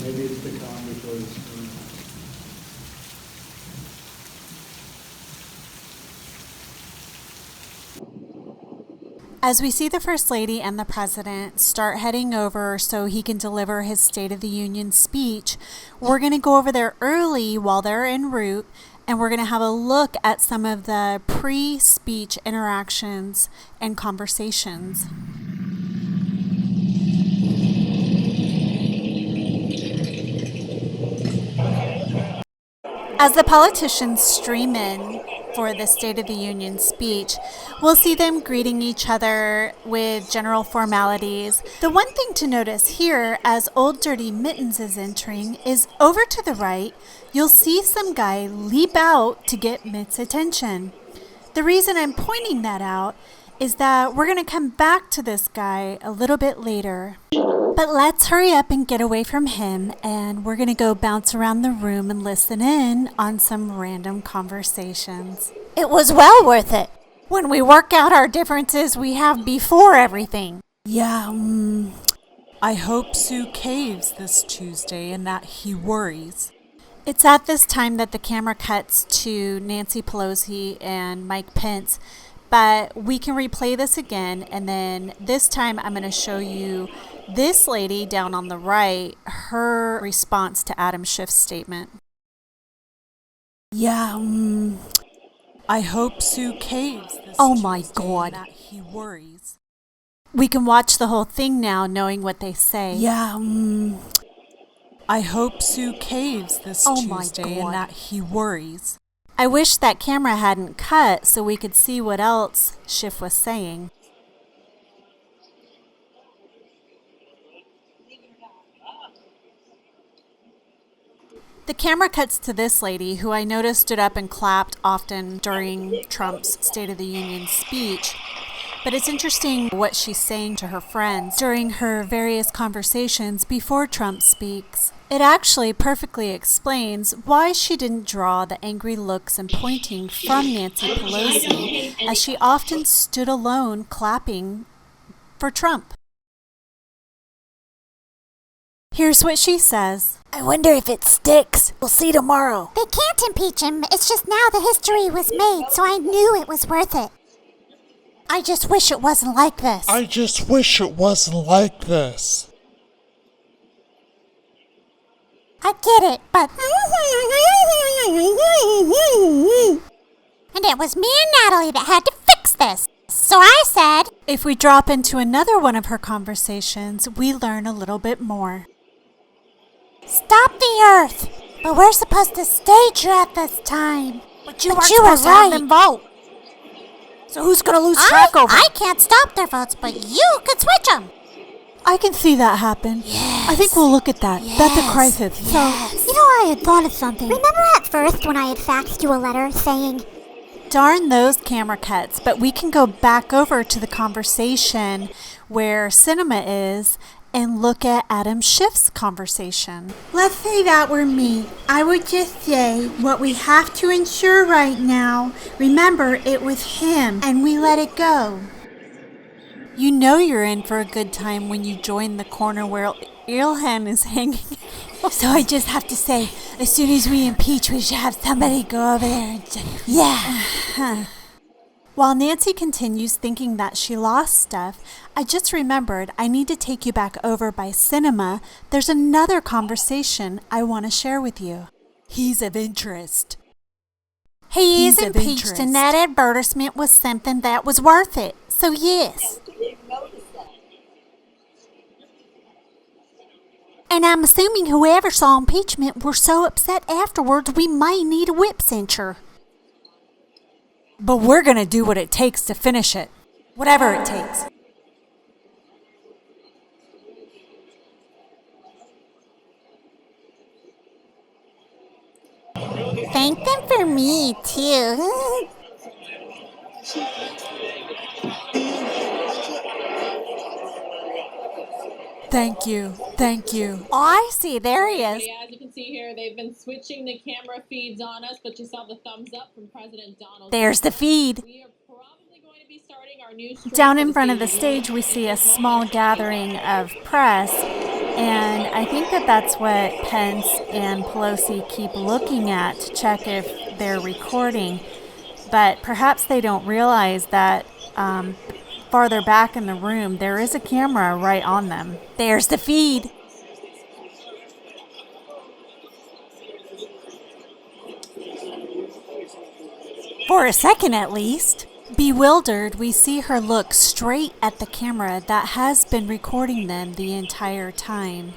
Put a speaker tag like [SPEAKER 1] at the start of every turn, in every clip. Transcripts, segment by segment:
[SPEAKER 1] Maybe it's the calm before the storm.
[SPEAKER 2] As we see the First Lady and the President start heading over so he can deliver his State of the Union speech, we're going to go over there early while they're en route, and we're going to have a look at some of the pre-speech interactions and conversations. As the politicians stream in for the State of the Union speech, we'll see them greeting each other with general formalities. The one thing to notice here as Old Dirty Mittens is entering is over to the right, you'll see some guy leap out to get Mitt's attention. The reason I'm pointing that out is that we're going to come back to this guy a little bit later. But let's hurry up and get away from him, and we're going to go bounce around the room and listen in on some random conversations. It was well worth it. When we work out our differences we have before everything.
[SPEAKER 3] Yeah, I hope Sue caves this Tuesday and that he worries.
[SPEAKER 2] It's at this time that the camera cuts to Nancy Pelosi and Mike Pence, but we can replay this again, and then this time I'm going to show you this lady down on the right, her response to Adam Schiff's statement.
[SPEAKER 3] Yeah, I hope Sue caves this
[SPEAKER 2] Oh my
[SPEAKER 3] Tuesday
[SPEAKER 2] God.
[SPEAKER 3] and that he worries.
[SPEAKER 2] We can watch the whole thing now knowing what they say.
[SPEAKER 3] Yeah, I hope Sue caves this
[SPEAKER 2] Oh my
[SPEAKER 3] Tuesday
[SPEAKER 2] God.
[SPEAKER 3] and that he worries.
[SPEAKER 2] I wish that camera hadn't cut so we could see what else Schiff was saying. The camera cuts to this lady, who I noticed stood up and clapped often during Trump's State of the Union speech. But it's interesting what she's saying to her friends during her various conversations before Trump speaks. It actually perfectly explains why she didn't draw the angry looks and pointing from Nancy Pelosi, as she often stood alone clapping for Trump. Here's what she says.
[SPEAKER 4] I wonder if it sticks. We'll see tomorrow.
[SPEAKER 5] They can't impeach him. It's just now the history was made, so I knew it was worth it. I just wish it wasn't like this.
[SPEAKER 6] I just wish it wasn't like this.
[SPEAKER 5] I get it, but... And it was me and Natalie that had to fix this. So I said...
[SPEAKER 2] If we drop into another one of her conversations, we learn a little bit more.
[SPEAKER 5] Stop the Earth! But we're supposed to stage you at this time.
[SPEAKER 4] But you
[SPEAKER 5] But
[SPEAKER 4] weren't
[SPEAKER 5] you were
[SPEAKER 4] supposed to have
[SPEAKER 5] right.
[SPEAKER 4] them vote. So who's gonna lose track over?
[SPEAKER 5] I can't stop their votes, but you could switch them.
[SPEAKER 2] I can see that happen.
[SPEAKER 5] Yes.
[SPEAKER 2] I think we'll look at that. That's a crisis.
[SPEAKER 5] You know, I had thought of something. Remember at first when I had faxed you a letter saying...
[SPEAKER 2] Darn those camera cuts, but we can go back over to the conversation where Cinema is and look at Adam Schiff's conversation.
[SPEAKER 7] Let's say that were me. I would just say what we have to ensure right now. Remember, it was him, and we let it go.
[SPEAKER 2] You know you're in for a good time when you join the corner where Ilhan is hanging.
[SPEAKER 7] So I just have to say, as soon as we impeach, we should have somebody go over there and just...
[SPEAKER 2] Yeah. While Nancy continues thinking that she lost stuff, I just remembered I need to take you back over by Cinema. There's another conversation I want to share with you.
[SPEAKER 3] He's of interest.
[SPEAKER 2] He is
[SPEAKER 3] He's of
[SPEAKER 2] impeached,
[SPEAKER 3] interest.
[SPEAKER 2] and that advertisement was something that was worth it. So yes. And I'm assuming whoever saw impeachment were so upset afterwards we might need a whip cincher.
[SPEAKER 3] But we're gonna do what it takes to finish it. Whatever it takes.
[SPEAKER 5] Thank them for me, too.
[SPEAKER 3] Thank you. Thank you.
[SPEAKER 2] Oh, I see. There he is.
[SPEAKER 8] As you can see here, they've been switching the camera feeds on us, but you saw the thumbs up from President Donald.
[SPEAKER 2] There's the feed.
[SPEAKER 8] We are probably going to be starting our new stream
[SPEAKER 2] Down in front of the stage, we see a small gathering of press, And I think that that's what Pence and Pelosi keep looking at to check if they're recording. But perhaps they don't realize that farther back in the room, there is a camera right on them.
[SPEAKER 4] There's the feed. For a second at least.
[SPEAKER 2] Bewildered, we see her look straight at the camera that has been recording them the entire time.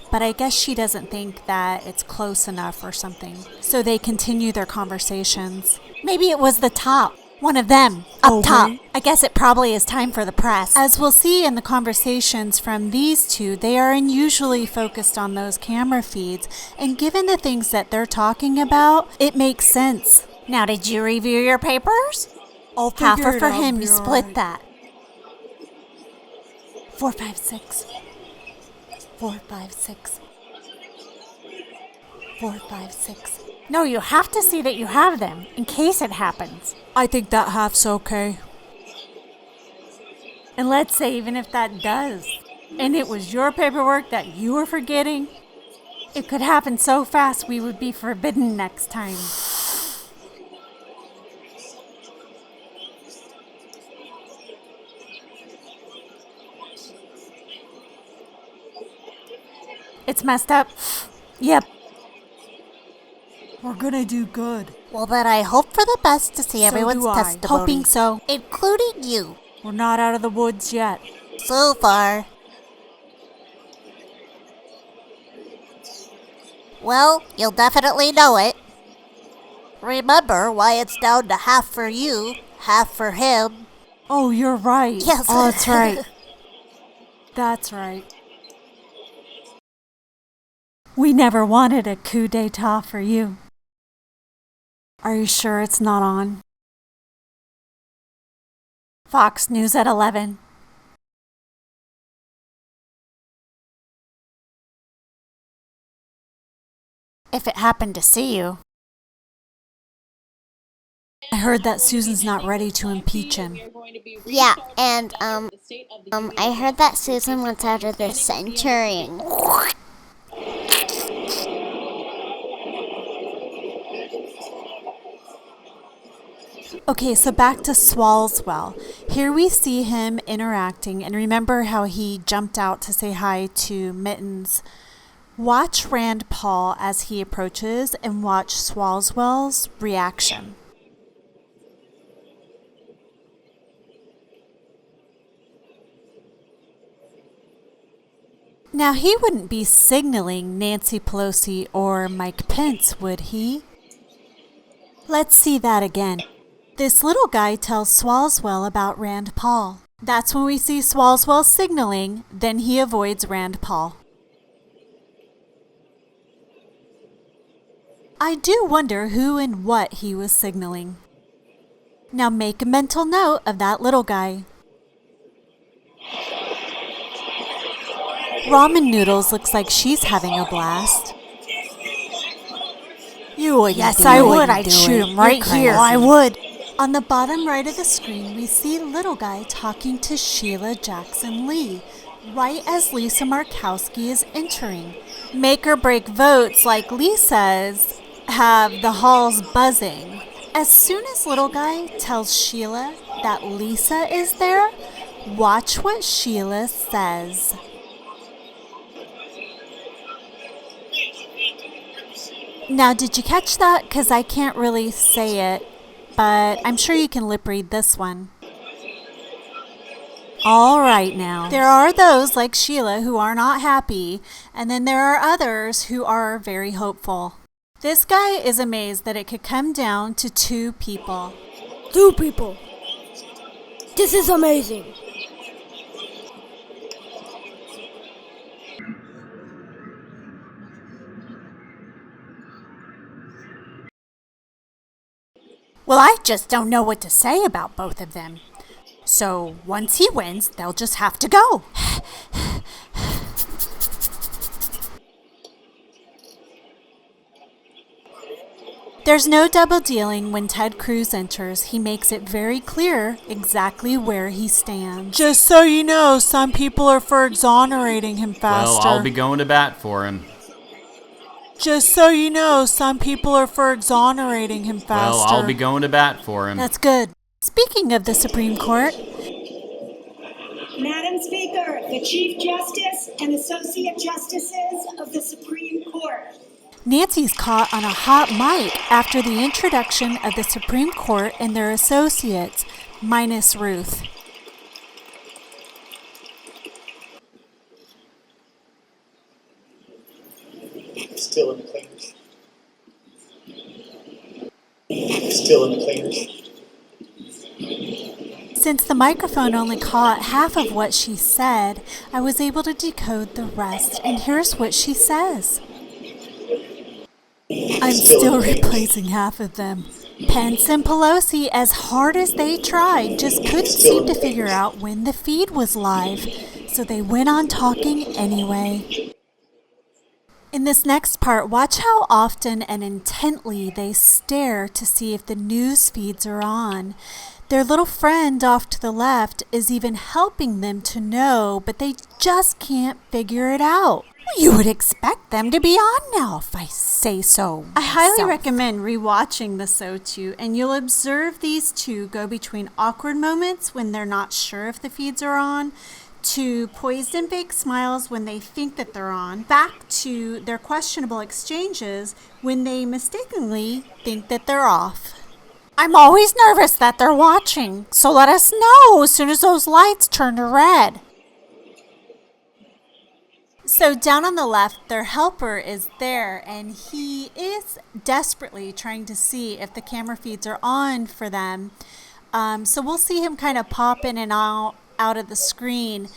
[SPEAKER 2] But I guess she doesn't think that it's close enough or something. So they continue their conversations.
[SPEAKER 4] Maybe it was the top. One of them. Up top. I guess it probably is time for the press.
[SPEAKER 2] As we'll see in the conversations from these two, they are unusually focused on those camera feeds. And given the things that they're talking about, it makes sense.
[SPEAKER 4] Now, did you review your papers?
[SPEAKER 3] I'll
[SPEAKER 4] Half
[SPEAKER 3] figure
[SPEAKER 4] are
[SPEAKER 3] it
[SPEAKER 4] for
[SPEAKER 3] out,
[SPEAKER 4] him.
[SPEAKER 3] be
[SPEAKER 4] You split
[SPEAKER 3] alright.
[SPEAKER 4] that.
[SPEAKER 2] 4, 5, 6. 4, 5, 6. 4, 5, 6.
[SPEAKER 4] No, you have to see that you have them in case it happens.
[SPEAKER 3] I think that half's okay.
[SPEAKER 2] And let's say even if that does, and it was your paperwork that you were forgetting, it could happen so fast we would be forbidden next time. It's messed up. Yep.
[SPEAKER 3] We're gonna do good.
[SPEAKER 5] Well, then I hope for the best to see everyone's
[SPEAKER 3] do I.
[SPEAKER 5] testimony.
[SPEAKER 2] Hoping so.
[SPEAKER 5] Including you,
[SPEAKER 3] We're not out of the woods yet.
[SPEAKER 5] so far. Well, you'll definitely know it. Remember why it's down to half for you, half for him.
[SPEAKER 2] Oh, you're right.
[SPEAKER 5] Yes.
[SPEAKER 2] Oh, that's right. That's right. We never wanted a coup d'etat for you. Are you sure it's not on? Fox News at 11.
[SPEAKER 4] If it happened to see you.
[SPEAKER 2] I heard that Susan's not ready to impeach him.
[SPEAKER 5] Yeah, and I heard that Susan wants out of the centurion.
[SPEAKER 2] Okay, so back to Swalswell. Here we see him interacting, and remember how he jumped out to say hi to Mittens. Watch Rand Paul as he approaches and watch Swalswell's reaction. Now, he wouldn't be signaling Nancy Pelosi or Mike Pence, would he? Let's see that again. This little guy tells Swalswell about Rand Paul. That's when we see Swalswell signaling, then he avoids Rand Paul. I do wonder who and what he was signaling. Now make a mental note of that little guy. Ramen Noodles looks like she's having a blast.
[SPEAKER 4] You wouldn't
[SPEAKER 2] Yes,
[SPEAKER 4] do
[SPEAKER 2] I
[SPEAKER 4] it.
[SPEAKER 2] would.
[SPEAKER 4] I'd shoot him right
[SPEAKER 2] You're
[SPEAKER 4] here.
[SPEAKER 2] crazy.
[SPEAKER 4] I would.
[SPEAKER 2] On the bottom right of the screen, we see little guy talking to Sheila Jackson Lee, right as Lisa Markowski is entering. Make or break votes, like Lee says, have the halls buzzing. As soon as little guy tells Sheila that Lisa is there, watch what Sheila says. Now, did you catch that? Because I can't really say it, but I'm sure you can lip read this one. All right now. There are those like Sheila who are not happy, and then there are others who are very hopeful. This guy is amazed that it could come down to 2 people.
[SPEAKER 9] 2 people. This is amazing.
[SPEAKER 4] Well, I just don't know what to say about both of them. So once he wins, they'll just have to go.
[SPEAKER 2] There's no double dealing when Ted Cruz enters. He makes it very clear exactly where he stands.
[SPEAKER 3] Just so you know, some people are for exonerating him faster.
[SPEAKER 10] Well, I'll be going to bat for him.
[SPEAKER 3] Just so you know, some people are for exonerating him faster.
[SPEAKER 10] Well, I'll be going to bat for him.
[SPEAKER 2] That's good. Speaking of the Supreme Court,
[SPEAKER 11] Madam Speaker, the Chief Justice and Associate Justices of the Supreme Court.
[SPEAKER 2] Nancy's caught on a hot mic after the introduction of the Supreme Court and their associates, minus Ruth.
[SPEAKER 1] Still in the cleaners. Still in the cleaners.
[SPEAKER 2] Since the microphone only caught half of what she said, I was able to decode the rest, and here's what she says. I'm still replacing half of them. Pence and Pelosi, as hard as they tried, just couldn't seem to figure out when the feed was live, so they went on talking anyway. In this next part, watch how often and intently they stare to see if the news feeds are on. Their little friend off to the left is even helping them to know, but they just can't figure it out.
[SPEAKER 4] You would expect them to be on now, if I say so.
[SPEAKER 2] I highly recommend rewatching the SOTU, and you'll observe these two go between awkward moments when they're not sure if the feeds are on, to poised and fake smiles when they think that they're on, back to their questionable exchanges when they mistakenly think that they're off.
[SPEAKER 4] I'm always nervous that they're watching, so let us know as soon as those lights turn to red.
[SPEAKER 2] So down on the left, their helper is there, and he is desperately trying to see if the camera feeds are on for them. So we'll see him kind of pop in and out of the screen,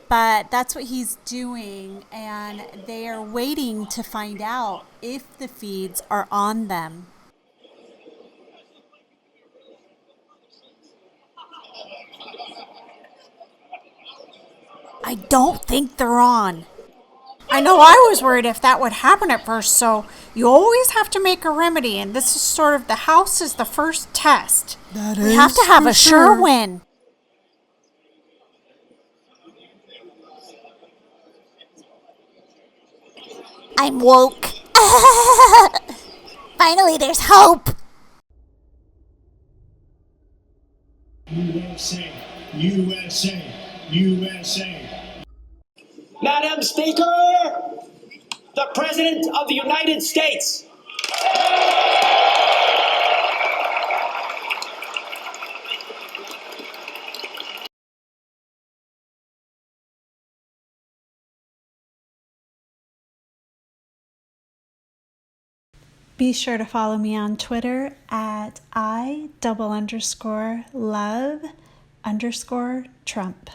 [SPEAKER 2] but that's what he's doing, and they are waiting to find out if the feeds are on them.
[SPEAKER 4] I don't think they're on. I know I was worried if that would happen at first, so you always have to make a remedy, and this is sort of the house is the first test. We have to have a sure win.
[SPEAKER 5] I'm woke. Finally, there's hope.
[SPEAKER 12] USA, USA, USA.
[SPEAKER 13] Madam Speaker, the President of the United States.
[SPEAKER 2] Be sure to follow me on Twitter at I_love_Trump.